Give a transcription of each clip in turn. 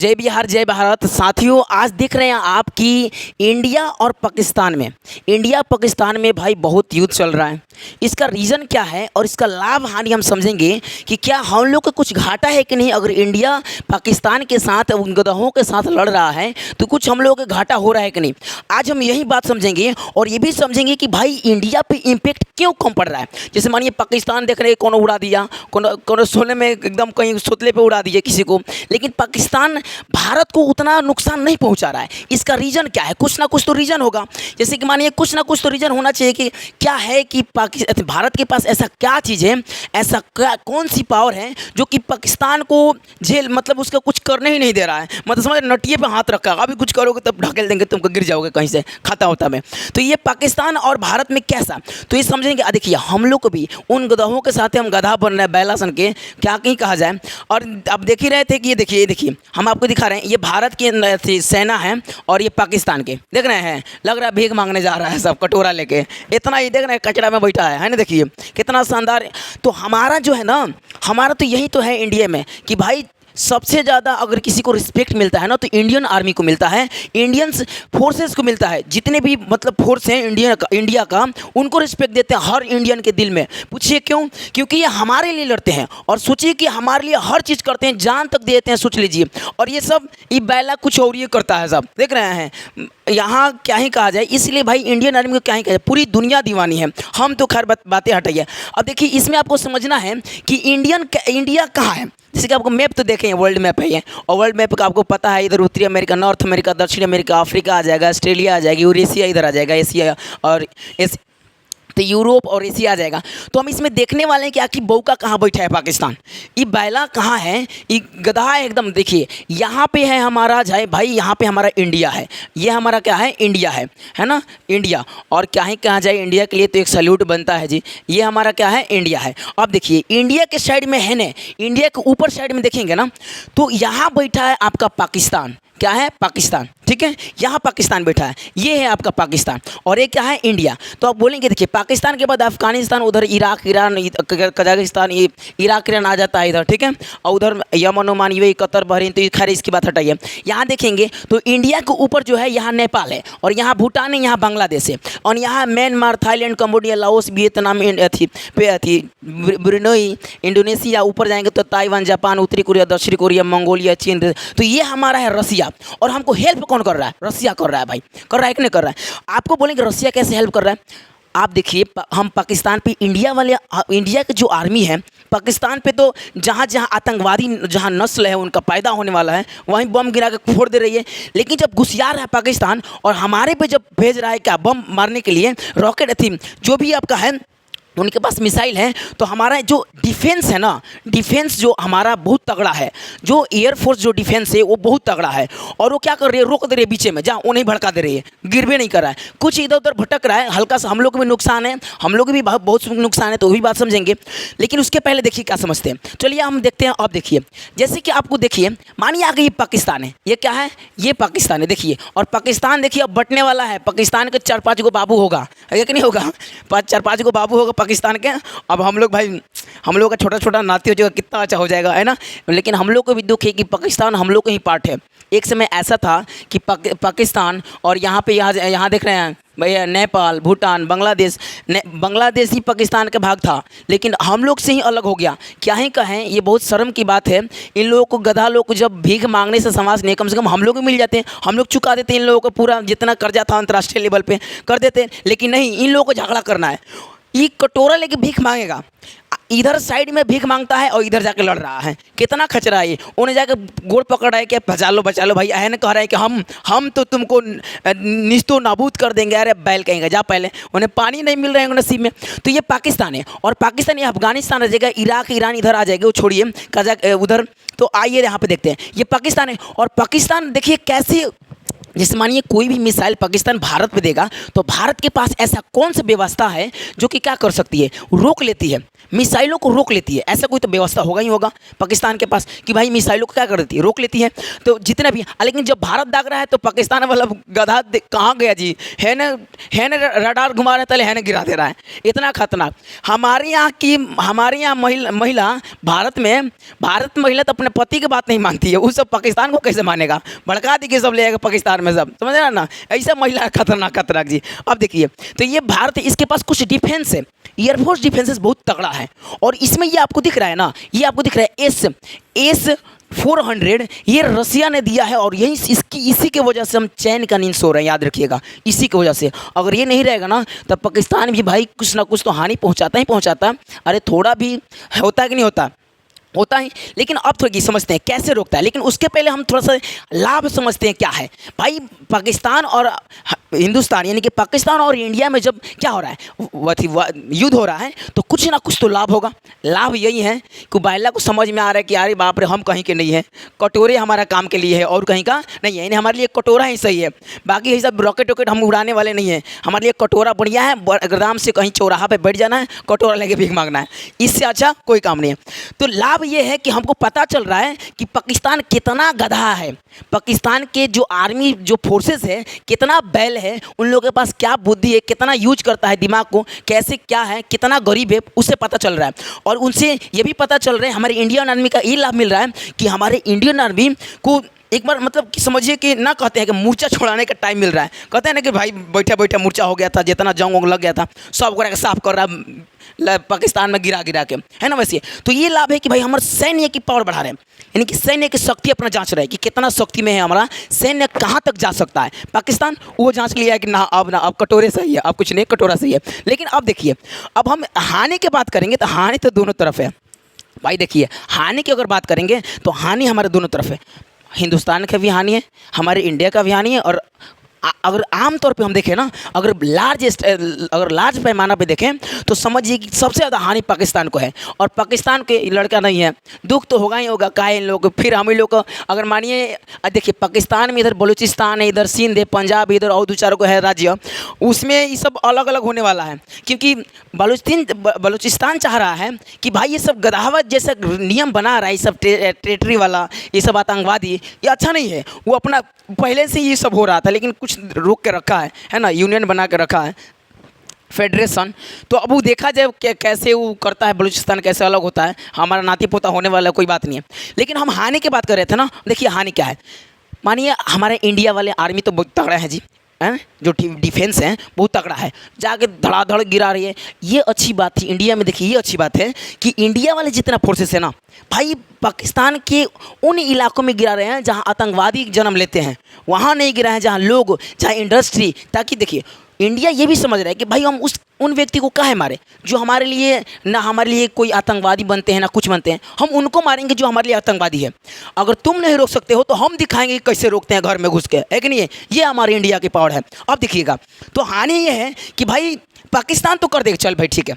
जय बिहार जय भारत। साथियों, आज देख रहे हैं आप कि इंडिया पाकिस्तान में भाई बहुत युद्ध चल रहा है। इसका रीज़न क्या है और इसका लाभ हानि हम समझेंगे कि क्या हम लोग को कुछ घाटा है कि नहीं। अगर इंडिया पाकिस्तान के साथ उन गदहों के साथ लड़ रहा है तो कुछ हम लोग को घाटा हो रहा है कि नहीं। आज हम यही बात समझेंगे और ये भी समझेंगे कि भाई इंडिया पे इम्पेक्ट क्यों कम पड़ रहा है। जैसे मानिए पाकिस्तान देख रहे कौन उड़ा दिया, कौन सोने में एकदम कहीं सोतले पे उड़ा दिया किसी को, लेकिन पाकिस्तान भारत को उतना नुकसान नहीं पहुंचा रहा है। इसका रीज़न क्या है? कुछ ना कुछ तो रीज़न होगा। जैसे कि मानिए कुछ ना कुछ तो रीज़न होना चाहिए कि क्या है कि भारत के पास ऐसा क्या चीज़ है, ऐसा क्या कौन सी पावर है जो कि पाकिस्तान को मतलब उसका कुछ करने ही नहीं दे रहा है। मतलब समझ नटिए पे हाथ रखा, अभी कुछ करोगे तब ढकेल देंगे, तुमको गिर जाओगे कहीं से खाता होता में। तो ये पाकिस्तान और भारत में कैसा, तो ये समझेंगे। देखिए हम लोग को भी उन गधाओं के साथ हम गधा बन रहे हैं, बैला सन के क्या कहीं कहा जाए। और आप देख ही रहे थे कि ये देखिए हम आपको दिखा रहे हैं, ये भारत की सेना है और ये पाकिस्तान के देख रहे हैं। लग रहा है भीख मांगने जा रहा है सब कटोरा लेके, इतना ही देख रहे हैं कचरा में बैठा है ना। देखिए कितना शानदार। तो हमारा जो है ना, हमारा तो यही तो है इंडिया में कि भाई सबसे ज़्यादा अगर किसी को रिस्पेक्ट मिलता है ना तो इंडियन आर्मी को मिलता है, इंडियंस फोर्सेस को मिलता है। जितने भी मतलब फोर्स हैं इंडिया का उनको रिस्पेक्ट देते हैं हर इंडियन के दिल में। पूछिए क्यों? क्योंकि ये हमारे लिए लड़ते हैं और सोचिए कि हमारे लिए हर चीज़ करते हैं, जान तक देते हैं, सोच लीजिए। और ये सब ये बैला कुछ और ये करता है, सब देख रहे हैं। यहाँ क्या ही कहा जाए, इसलिए भाई इंडियन आर्मी को क्या ही कहा जाए, पूरी दुनिया दीवानी है। हम तो खैर बातें हटाइए। अब देखिए इसमें आपको समझना है कि इंडिया कहाँ है। जैसे कि आपको मैप तो देखें, वर्ल्ड मैप है ये, और वर्ल्ड मैप का आपको पता है इधर उत्तरी अमेरिका, नॉर्थ अमेरिका, दक्षिण अमेरिका, अफ्रीका आ जाएगा, ऑस्ट्रेलिया आ जाएगी, यूरेशिया इधर आ जाएगा, एशिया और तो यूरोप और एशिया आ जाएगा। तो हम इसमें देखने वाले हैं कि आखिर बौका कहाँ बैठा है पाकिस्तान, ये बैला कहाँ है, ये गधा है एकदम। देखिए यहाँ पे है हमारा भाई, यहाँ पे हमारा इंडिया है, ये हमारा क्या है, इंडिया है ना, इंडिया। और क्या ही कहा जाए, इंडिया के लिए तो एक सैल्यूट बनता है जी। ये हमारा क्या है, इंडिया है। अब देखिए इंडिया के साइड में है ना, इंडिया के ऊपर साइड में देखेंगे ना तो यहाँ बैठा है आपका पाकिस्तान। क्या है? पाकिस्तान। ठीक है, यहाँ पाकिस्तान बैठा है, ये है आपका पाकिस्तान और ये क्या है, इंडिया। तो आप बोलेंगे देखिए पाकिस्तान के बाद अफगानिस्तान, उधर इराक, ईरान, कजाकिस्तान, ये इराक ईरान आ जाता है इधर। ठीक है, और उधर यमन ओमान, ये कतर, बहरीन, तो खैर इसकी बात हटाइए। यहाँ देखेंगे तो इंडिया के ऊपर जो है यहाँ नेपाल है और यहाँ भूटान है, यहाँ बांग्लादेश है और यहाँ Myanmar, Thailand, Cambodia, Laos, Vietnam, Brunei, Indonesia. ऊपर जाएंगे तो ताइवान, जापान, उत्तरी कोरिया, दक्षिण कोरिया, मंगोलिया, चीन। तो ये हमारा है रसिया। और हमको हेल्प कौन कर रहा है? रसिया कर रहा है भाई, कर रहा है कि नहीं कर रहा है। आपको बोलेंगे रसिया कैसे हेल्प कर रहा है। आप देखिए हम पाकिस्तान पे इंडिया की जो आर्मी है, पाकिस्तान पे तो जहाँ जहाँ आतंकवादी जहाँ नस्ल है उनका पैदा होने वाला है वहीं बम गिरा के फोड़ दे रही है। लेकिन जब घुसियार है पाकिस्तान और हमारे पे जब भेज रहा है क्या, बम मारने के लिए, रॉकेट थी, जो भी आपका है उनके पास मिसाइल है, तो हमारा जो डिफेंस है ना, डिफेंस जो हमारा बहुत तगड़ा है, जो एयरफोर्स जो डिफेंस है वो बहुत तगड़ा है। और वो क्या कर रही है, रोक दे रही है बीच में, जहाँ वो नहीं भड़का दे रही है, गिर भी नहीं कर रहा है, कुछ इधर उधर भटक रहा है हल्का सा। हम लोग को भी नुकसान है, हम लोग भी बहुत नुकसान है, तो वो भी बात समझेंगे। लेकिन उसके पहले देखिए क्या समझते हैं, चलिए हम देखते हैं। अब देखिए जैसे कि आपको देखिए, मानिए आगे ये पाकिस्तान है, ये क्या है, ये पाकिस्तान है देखिए। और पाकिस्तान देखिए अब बटने वाला है, पाकिस्तान के 4-5 को बाबू होगा, है कि नहीं होगा, 4-5 को बाबू होगा पाकिस्तान के। अब हम लोग भाई, हम लोग का छोटा छोटा नाती हो जाएगा, कितना अच्छा हो जाएगा, है ना। लेकिन हम लोग को भी दुख है कि पाकिस्तान हम लोग का ही पार्ट है। एक समय ऐसा था कि पाकिस्तान और यहाँ पे यहाँ देख रहे हैं भैया, नेपाल, भूटान, बांग्लादेश ही पाकिस्तान का भाग था, लेकिन हम लोग से ही अलग हो गया। क्या ही कहें, ये बहुत शर्म की बात है। इन लोगों को, गधा लोग को जब भीख मांगने से समाज नहीं, कम से कम हम लोग को मिल जाते हैं, हम लोग चुका देते हैं इन लोगों को पूरा जितना कर्जा था अंतर्राष्ट्रीय लेवल पे कर देते हैं। लेकिन नहीं, इन लोगों को झगड़ा करना है। ये कटोरा लेके भीख मांगेगा, इधर साइड में भीख मांगता है और इधर जाके लड़ रहा है, कितना खचरा है ये। उन्हें जाके गोड़ पकड़ रहा है कि बचा लो भाई, है ना, कह रहा है कि हम तो तुमको निस्तो नाबूद कर देंगे। अरे बैल कहेंगे, जा पहले, उन्हें पानी नहीं मिल रहा है नसीब में। तो ये पाकिस्तान है और पाकिस्तान ये अफगानिस्तान आ जाएगा, इराक ईरान इधर आ जाएगा, वो छोड़िए कजाक उधर। तो आइए यहाँ पे देखते हैं, ये पाकिस्तान है और पाकिस्तान देखिए कैसे जैसे मानिए कोई भी मिसाइल पाकिस्तान भारत पे देगा तो भारत के पास ऐसा कौन सा व्यवस्था है जो कि क्या कर सकती है, रोक लेती है, मिसाइलों को रोक लेती है। ऐसा कोई तो व्यवस्था होगा ही होगा पाकिस्तान के पास कि भाई मिसाइलों को क्या कर देती है, रोक लेती है। तो जितना भी, लेकिन जब भारत दाग रहा है तो पाकिस्तान वाला गधा कहाँ गया जी, है ना रडार घुमा रहा है, है ना गिरा दे रहा है। इतना खतरनाक हमारे यहाँ महिला भारत महिला तो अपने पति की बात नहीं मानती है, वो सब पाकिस्तान को कैसे मानेगा, भड़का दी के सब ले आएगा पाकिस्तान में, सब समझ रहा ना। ऐसा महिला खतरनाक जी। अब देखिए तो ये भारत, इसके पास कुछ डिफेंस है, एयरफोर्स डिफेंसेस बहुत तगड़ा है। और इसमें ये आपको दिख रहा है ना, ये आपको दिख रहा है S-400, ये रसिया ने दिया है। और यही इसी के वजह से हम चैन का नींद सो रहे हैं, याद रखिएगा, इसी की वजह से। अगर ये नहीं रहेगा ना तब पाकिस्तान भी भाई कुछ ना कुछ तो हानि पहुंचाता ही पहुंचाता। अरे थोड़ा भी होता है कि नहीं होता है। लेकिन अब थोड़ी समझते हैं कैसे रोकता है, लेकिन उसके पहले हम थोड़ा सा लाभ समझते हैं क्या है। भाई पाकिस्तान और हिंदुस्तान यानी कि पाकिस्तान और इंडिया में जब क्या हो रहा है, युद्ध हो रहा है, तो कुछ ना कुछ तो लाभ होगा। लाभ यही है कि बाइला को समझ में आ रहा है कि अरे बाप रे, हम कहीं के नहीं है, कटोरे हमारा काम के लिए है और कहीं का नहीं है, यानी हमारे लिए कटोरा ही सही है। बाकी ये सब रॉकेट वॉकेट हम उड़ाने वाले नहीं हैं, हमारे लिए कटोरा बढ़िया है। एकदम से कहीं चौराहा पे बैठ जाना है, कटोरा लेके भीख मांगना है, इससे अच्छा कोई काम नहीं है। तो लाभ ये है कि हमको पता चल रहा है कि पाकिस्तान कितना गधा है, पाकिस्तान के जो आर्मी जो फोर्सेस है कितना बैल है, उन लोगों के पास क्या बुद्धि है, कितना यूज करता है दिमाग को, कैसे क्या है, कितना गरीब है, उससे पता चल रहा है। और उनसे ये भी पता चल रहा है, हमारे इंडियन आर्मी का ये लाभ मिल रहा है कि हमारे इंडियन आर्मी को एक बार मतलब कि समझिए कि ना कहते हैं कि मूर्छा छोड़ाने का टाइम मिल रहा है। कहते हैं ना कि भाई बैठा बैठा मूर्छा हो गया था, जितना जंग लग गया था सब को साफ कर रहा पाकिस्तान में गिरा के, है ना। वैसे तो ये लाभ है कि भाई हमारे सैन्य की पावर बढ़ा रहे हैं, यानी कि सैन्य की शक्ति अपना जांच रहे हैं कि कितना शक्ति में है हमारा सैन्य, कहाँ तक जा सकता है पाकिस्तान। वो जांच लिया है कि ना अब कटोरे सही है, अब कुछ नहीं, कटोरा सही है। लेकिन अब देखिए, अब हम हानि की बात करेंगे तो हानि तो दोनों तरफ है भाई। देखिए हानि की अगर बात करेंगे तो हानि हमारे दोनों तरफ है, हिंदुस्तान का भी हानि है, हमारे इंडिया का भी हानि है। और अगर आम तौर पे हम देखें ना, अगर लार्ज पैमाना पे देखें तो समझिए कि सबसे ज़्यादा हानि पाकिस्तान को है। और पाकिस्तान के लड़का नहीं है, दुख तो होगा ही होगा, काहे इन लोग फिर हम ही लोग को अगर मानिए, देखिए पाकिस्तान में इधर बलूचिस्तान है, इधर सिंध है, पंजाब, इधर और दो चार को है राज्य, उसमें ये सब अलग अलग होने वाला है। क्योंकि बलूचिस्तान चाह रहा है कि भाई ये सब गधावत जैसा नियम बना रहा है, ये सब टेरिटरी वाला, ये सब आतंकवादी, ये अच्छा नहीं है। वो अपना पहले से ये सब हो रहा था, लेकिन कुछ रोक के रखा है ना, यूनियन बना के रखा है, फेडरेशन। तो अब वो देखा जाए कैसे वो करता है, बलूचिस्तान कैसे अलग होता है, हमारा नाती पोता होने वाला कोई बात नहीं है। लेकिन हम हानि की बात कर रहे थे ना, देखिए हानि क्या है। मानिए हमारे इंडिया वाले आर्मी तो बहुत तगड़ा है जी, हैं, जो डिफेंस है बहुत तगड़ा है, जाके धड़ाधड़ गिरा रही है, ये अच्छी बात थी इंडिया में। देखिए ये अच्छी बात है कि इंडिया वाले जितना फोर्सेस है ना भाई, पाकिस्तान के उन इलाकों में गिरा रहे हैं जहां आतंकवादी जन्म लेते हैं, वहां नहीं गिरा है जहां लोग, जहां इंडस्ट्री। ताकि देखिए इंडिया ये भी समझ रहा है कि भाई हम उन व्यक्ति को काहे मारे जो हमारे लिए कोई आतंकवादी बनते हैं ना कुछ बनते हैं, हम उनको मारेंगे जो हमारे लिए आतंकवादी है। अगर तुम नहीं रोक सकते हो तो हम दिखाएंगे कैसे रोकते हैं घर में घुस के, है कि नहीं है। ये हमारे इंडिया की पावर है। अब देखिएगा तो हानि ये है कि भाई पाकिस्तान तो कर देगा, चल भाई ठीक है,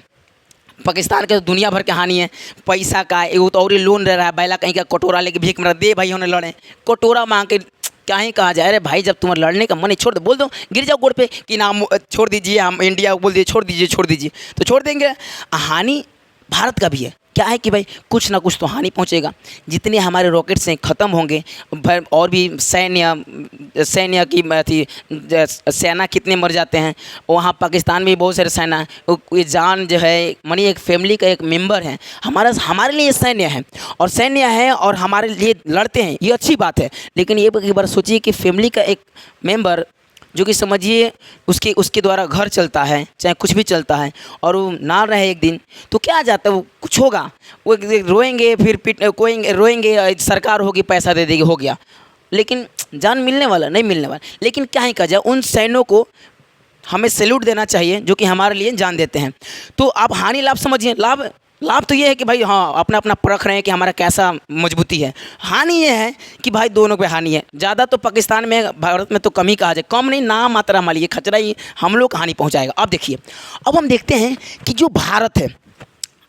पाकिस्तान के दुनिया भर के हानि है, पैसा का एगो तो और लोन ले रहा है, बैला कहीं का कटोरा लेके भीख मार दे भाई, उन्हें लड़े कटोरा मांग के क्या ही कहा जाए। अरे भाई जब तुम्हारे लड़ने का मन है छोड़ दो, बोल दो, गिर जाओ गोड़ पे कि नाम छोड़ दीजिए, हम इंडिया को बोल दिए छोड़ दीजिए तो छोड़ देंगे। हानि भारत का भी है, क्या है कि भाई कुछ ना कुछ तो हानि पहुंचेगा। जितने हमारे रॉकेट्स हैं ख़त्म होंगे, और भी सैन्य की थी सेना कितने मर जाते हैं। वहाँ पाकिस्तान में भी बहुत सारे सेना है, ये जान जो है मानिए एक फैमिली का एक मेंबर है, हमारे लिए सैन्य है, और सैन्य है और हमारे लिए लड़ते हैं, ये अच्छी बात है। लेकिन ये एक बार सोचिए कि फैमिली का एक मेंबर जो कि समझिए उसके द्वारा घर चलता है, चाहे कुछ भी चलता है, और वो ना रहे एक दिन तो क्या आ जाता है, वो कुछ होगा, वो रोएंगे, फिर रोएंगे, सरकार होगी पैसा दे देगी, हो गया। लेकिन जान मिलने वाला नहीं मिलने वाला। लेकिन क्या ही कहा जाए, उन सैनिकों को हमें सैल्यूट देना चाहिए जो कि हमारे लिए जान देते हैं। तो आप हानि लाभ समझिए। लाभ तो ये है कि भाई हाँ अपना अपना परख रहे हैं कि हमारा कैसा मजबूती है। हानि ये है कि भाई दोनों पे हानि है। ज़्यादा तो पाकिस्तान में, भारत में तो कम ही कहा जाए, कम नहीं ना मात्रा माली, ये खचरा ही हम लोग को हानि पहुँचाएगा। अब देखिए, अब हम देखते हैं कि जो भारत है,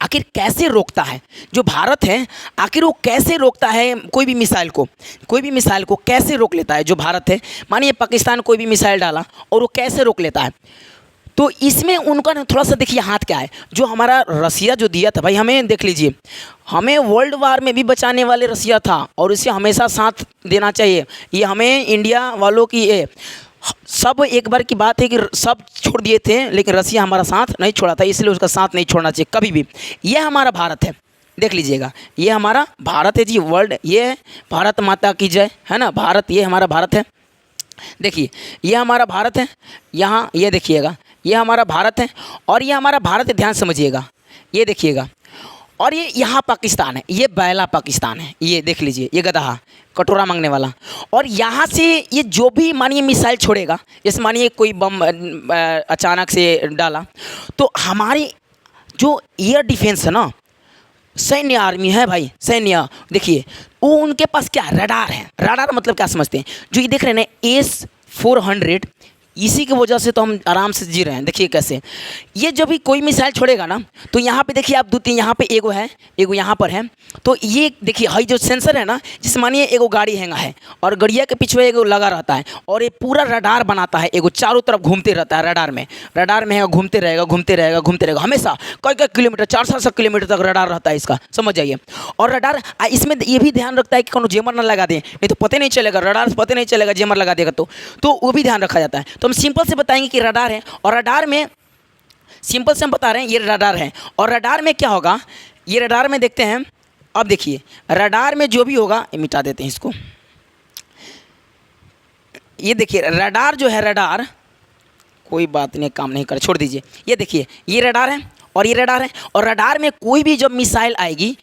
आखिर कैसे रोकता है जो भारत है, आखिर वो कैसे रोकता है कोई भी मिसाइल को कैसे रोक लेता है जो भारत है। मानिए पाकिस्तान कोई भी मिसाइल डाला और वो कैसे रोक लेता है। तो इसमें उनका ना थोड़ा सा देखिए हाथ क्या है, जो हमारा रसिया जो दिया था भाई, हमें देख लीजिए, हमें वर्ल्ड वार में भी बचाने वाले रसिया था और इसे हमेशा साथ देना चाहिए। ये हमें इंडिया वालों की ये सब एक बार की बात है कि सब छोड़ दिए थे, लेकिन रसिया हमारा साथ नहीं छोड़ा था, इसलिए उसका साथ नहीं छोड़ना चाहिए कभी भी। ये हमारा भारत है, देख लीजिएगा, ये हमारा भारत है जी, वर्ल्ड, ये भारत माता की जय, है ना, भारत, ये हमारा भारत है। देखिए ये हमारा भारत है, यहाँ ये देखिएगा, ये हमारा भारत है और ये हमारा भारत है, ध्यान समझिएगा, ये देखिएगा। और ये यहाँ पाकिस्तान है, ये बैला पाकिस्तान है, ये देख लीजिए, ये गधा कटोरा मांगने वाला। और यहाँ से ये जो भी मानिए मिसाइल छोड़ेगा, जैसे मानिए कोई बम अचानक से डाला, तो हमारी जो एयर डिफेंस है ना, सैन्य आर्मी है भाई, सैन्य, देखिए वो उनके पास क्या रडार है। रडार मतलब क्या समझते हैं, जो ये देख रहे हैं ना S-400, इसी की वजह से तो हम आराम से जी रहे हैं। देखिए कैसे ये जब भी कोई मिसाइल छोड़ेगा ना, तो यहाँ पे देखिए आप 2-3 यहाँ पे एगो है, एगो यहाँ पर है, तो ये देखिए हाई जो सेंसर है ना, जिससे मानिए एगो गाड़ी हैंगा है और गड़िया के पीछे एगो लगा रहता है और ये पूरा रडार बनाता है, एगो चारों तरफ घूमते रहता है रडार में है, घूमते रहेगा हमेशा कई किलोमीटर, 400 किलोमीटर तक रडार रहता है इसका, समझ जाइए। और रडार इसमें ये भी ध्यान रखता है कि कोनो जेमर ना लगा दें, नहीं तो पता नहीं चलेगा, रडार से पता नहीं चलेगा, जेमर लगा देगा तो वो भी ध्यान रखा जाता है। तो हम सिंपल से बताएंगे कि रडार है, और रडार में सिंपल से हम बता रहे हैं ये रडार है। और रडार में क्या होगा, ये रडार में देखते हैं, अब देखिए रडार में जो भी होगा, मिटा देते हैं इसको, ये देखिए रडार जो है, रडार कोई बात नहीं, काम नहीं कर, छोड़ दीजिए। ये देखिए ये रडार है और ये रडार है, और रडार में कोई भी जब मिसाइल आएगी,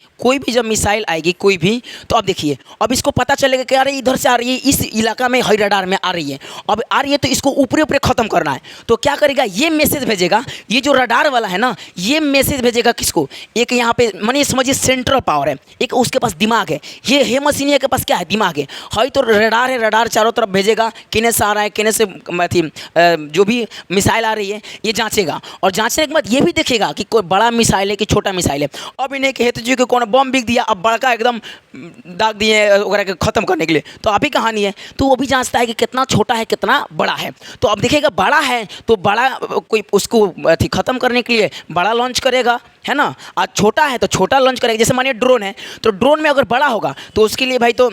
कोई भी, तो अब देखिए, अब इसको पता चलेगा कि अरे इधर से आ रही है, इस इलाका में हाई रडार में आ रही है, अब आ रही है, तो इसको ऊपरे ख़त्म करना है। तो क्या करेगा, ये मैसेज भेजेगा, ये जो रडार वाला है ना, ये मैसेज भेजेगा किसको, एक यहाँ पे मानिए समझिए सेंट्रल पावर है, एक उसके पास दिमाग है, ये हेमसिनिया के पास क्या है, दिमाग है, हाई तो रडार है, रडार चारों तरफ भेजेगा, किने से आ रहा है, किने से जो भी मिसाइल आ रही है ये जाँचेगा, और जाँचने के बाद ये भी देखेगा कि कोई बड़ा मिसाइल है कि छोटा मिसाइल है। अब इन्हें कहते जी कि कौन बम बिक दिया, अब बड़का एकदम दाग दिए वगैरह के ख़त्म करने के लिए, तो अभी कहानी है, तो वो भी जांचता है कि कितना छोटा है कितना बड़ा है। तो अब देखेगा बड़ा है तो बड़ा कोई उसको ख़त्म करने के लिए बड़ा लॉन्च करेगा, है ना, आज छोटा है तो छोटा लॉन्च करेगा। जैसे मानिए ड्रोन है, तो ड्रोन में अगर बड़ा होगा तो उसके लिए भाई तो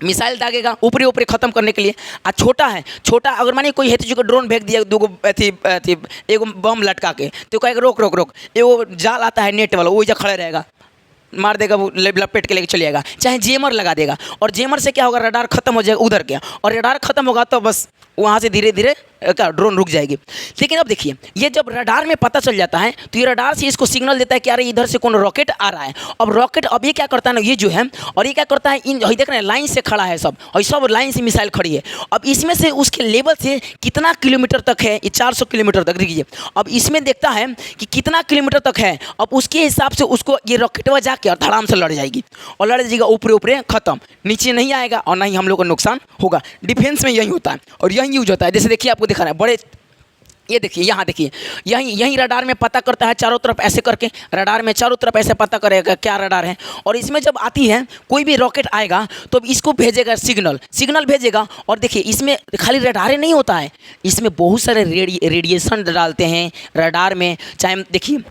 मिसाइल दागेगा ऊपरी ख़त्म करने के लिए। आज छोटा है, छोटा अगर मानिए कोई हेतु को ड्रोन भेज दिया, दूगो एगो बम लटका के, तो कहेगा रोक, एगो जाल आता है नेट वाला, वो खड़े रहेगा, मार देगा, वो लपेट के लेके चले जाएगा, चाहे जेमर लगा देगा, और जेमर से क्या होगा, रडार खत्म हो जाएगा उधर क्या, और रडार खत्म होगा तो बस वहाँ से धीरे धीरे क्या ड्रोन रुक जाएगी। लेकिन अब देखिए ये जब रडार में पता चल जाता है, तो ये रडार से इसको सिग्नल देता है कि अरे इधर से कौन रॉकेट आ रहा है। अब रॉकेट अब ये क्या करता है ना, ये जो है, और ये क्या करता है, इन देख रहे हैं लाइन से खड़ा है सब, और सब लाइन से मिसाइल खड़ी है। अब इसमें से उसके लेवल से कितना किलोमीटर तक है, ये 400 किलोमीटर तक, देखिए अब इसमें देखता है कि कितना किलोमीटर तक है, अब उसके हिसाब से उसको ये रॉकेटवा जाके और धड़ाम से लड़ जाएगी, और लड़ जाएगा ऊपरे खत्म, नीचे नहीं आएगा और ना ही हम लोग को नुकसान होगा। डिफेंस में यही होता है और यही यूज होता है। जैसे देखिए आपको दिखा रहा है बड़े, ये देखिए यहाँ देखिए, यहीं रडार में पता करता है चारों तरफ ऐसे करके, रडार में चारों तरफ ऐसे पता करेगा क्या रडार है, और इसमें जब आती है कोई भी रॉकेट आएगा तो इसको भेजेगा सिग्नल भेजेगा। और देखिए इसमें खाली रडार नहीं होता है, इसमें बहुत सारे रेडिएशन डालते हैं रडार में, चाहे देखिए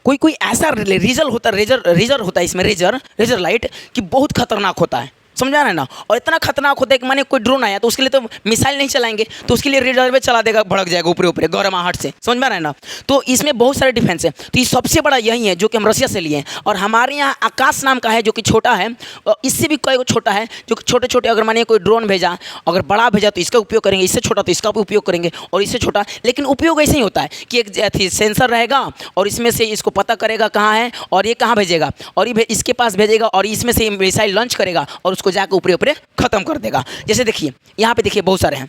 कोई ऐसा रेजर होता है इसमें, रेजर लाइट कि बहुत खतरनाक होता है, समझा रहे ना, और इतना खतरनाक होता है कि माने कोई ड्रोन आया तो उसके लिए तो मिसाइल नहीं चलाएंगे, तो उसके लिए रेडार पे चला देगा, भड़क जाएगा ऊपरे गौरमाहट से, समझ में आ रहा है ना। तो इसमें बहुत सारे डिफेंस है, तो ये सबसे बड़ा यही है जो कि हम रसिया से लिए हैं। और हमारे यहाँ आकाश नाम का है जो कि छोटा है, और इससे भी कई छोटा है जो कि छोटे अगर मानिए कोई ड्रोन भेजा, अगर बड़ा भेजा तो इसका उपयोग करेंगे, इससे छोटा तो इसका उपयोग करेंगे, और इससे छोटा, लेकिन उपयोग ऐसे ही होता है कि एक सेंसर रहेगा और इसमें से इसको पता करेगा कहाँ है और ये कहाँ भेजेगा, और ये इसके पास भेजेगा और इसमें से मिसाइल लॉन्च करेगा और उसको जाकर ऊपरे ख़त्म कर देगा। जैसे देखिए यहाँ पे देखिए बहुत सारे हैं,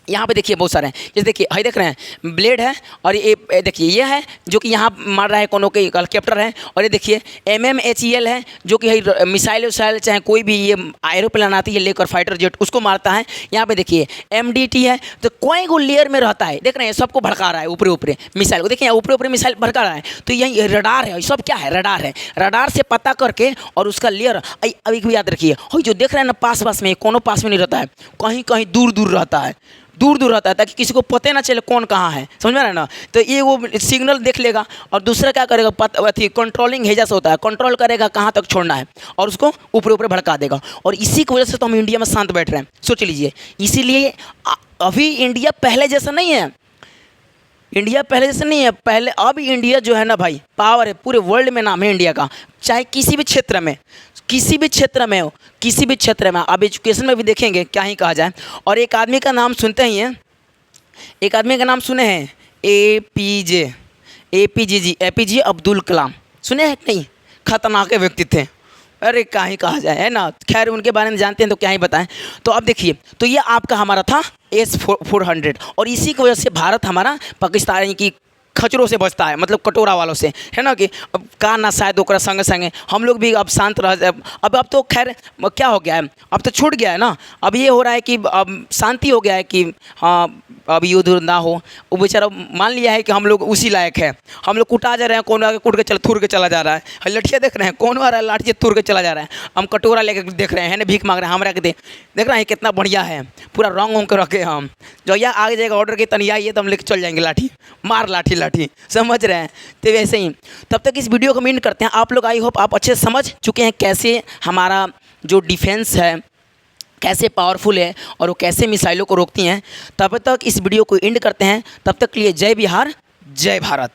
यहाँ पे देखिए बहुत सारे हैं, जैसे देखिए हाई देख रहे हैं ब्लेड है, और ये देखिए ये है जो कि यहाँ मार रहा है कोनो के हेलीकॉप्टर है, और ये देखिए MMHEL है जो कि मिसाइल उसाइल चाहे कोई भी ये एरोप्लेन आती है लेकर फाइटर जेट उसको मारता है। यहाँ पे देखिए MDT है, तो कोई को लेयर में रहता है, देख रहे हैं सबको भड़का रहा है ऊपरे ऊपरे मिसाइल को, देखिए यहाँ ऊपरे ऊपरे मिसाइल भड़का रहा है। तो यही रडार है, सब क्या है रडार है, रडार से पता करके और उसका लेयर अभी भी याद रखिए, और जो देख रहे हैं ना पास पास में, कोनो पास में नहीं रहता है, कहीं कहीं दूर दूर रहता है, दूर दूर रहता है, ताकि किसी को पता ना चले कौन कहाँ है, समझ में आ रहा है ना। तो ये वो सिग्नल देख लेगा, और दूसरा क्या करेगा अथी कंट्रोलिंग हेजा से होता है, कंट्रोल करेगा कहाँ तक छोड़ना है, और उसको ऊपर ऊपर भड़का देगा। और इसी की वजह से तो हम इंडिया में शांत बैठ रहे हैं, सोच लीजिए। इसीलिए अभी इंडिया पहले जैसा नहीं है, इंडिया पहले जैसे नहीं है। पहले अब इंडिया जो है ना भाई पावर है, पूरे वर्ल्ड में नाम है इंडिया का, चाहे किसी भी क्षेत्र में, किसी भी क्षेत्र में हो, किसी भी क्षेत्र में। अब एजुकेशन में भी देखेंगे क्या ही कहा जाए। और एक आदमी का नाम सुनते ही हैं, एक आदमी का नाम सुने हैं APJ अब्दुल कलाम, सुने हैं नहीं? खतरनाक व्यक्ति थे, अरे क्या ही कहा जाए, है ना। खैर उनके बारे में जानते हैं तो क्या ही बताएं। तो अब देखिए, तो ये आपका हमारा था S-400, और इसी की वजह से भारत हमारा पाकिस्तान की खचरों से बचता है, मतलब कटोरा वालों से, है ना। कि अब का ना शायद ओकरा संगे संगे हम लोग भी अब शांत रह। अब तो खैर क्या हो गया है, अब तो छूट गया है ना। अब ये हो रहा है कि अब शांति हो गया है कि हाँ अब युद्ध ना हो। वो बेचारा मान लिया है कि हम लोग उसी लायक है, हम लोग कुटा जा रहे हैं, कौन आगे कूट के थूर के चला जा रहा है। लठिया देख रहे हैं, कौन आ रहा है लाठी थूर के चला जा रहा है। हम कटोरा लेकर देख रहे हैं ना, भीख मांग रहे हैं, हमारा के देख रहे हैं कितना बढ़िया है, पूरा रंग वंग के रखे हम। जो या आगे जाएगा ऑर्डर के तनिया ये तो हम लेकर चल जाएंगे, लाठी मार लाठी, समझ रहे हैं। तो वैसे ही तब तक इस वीडियो को एंड करते हैं। आप लोग आई होप आप अच्छे समझ चुके हैं कैसे हमारा जो डिफेंस है कैसे पावरफुल है और वो कैसे मिसाइलों को रोकती हैं। तब तक इस वीडियो को एंड करते हैं, तब तक के लिए जय बिहार जय भारत।